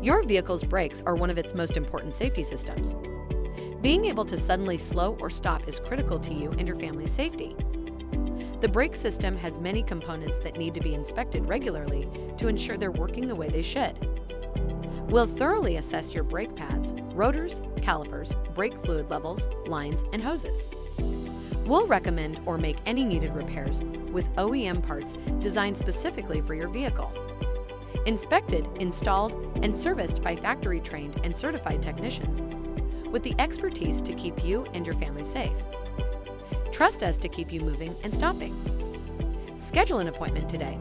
Your vehicle's brakes are one of its most important safety systems. Being able to suddenly slow or stop is critical to you and your family's safety. The brake system has many components that need to be inspected regularly to ensure they're working the way they should. We'll thoroughly assess your brake pads, rotors, calipers, brake fluid levels, lines, and hoses. We'll recommend or make any needed repairs with OEM parts designed specifically for your vehicle. Inspected, installed, and serviced by factory-trained and certified technicians with the expertise to keep you and your family safe. Trust us to keep you moving and stopping. Schedule an appointment today.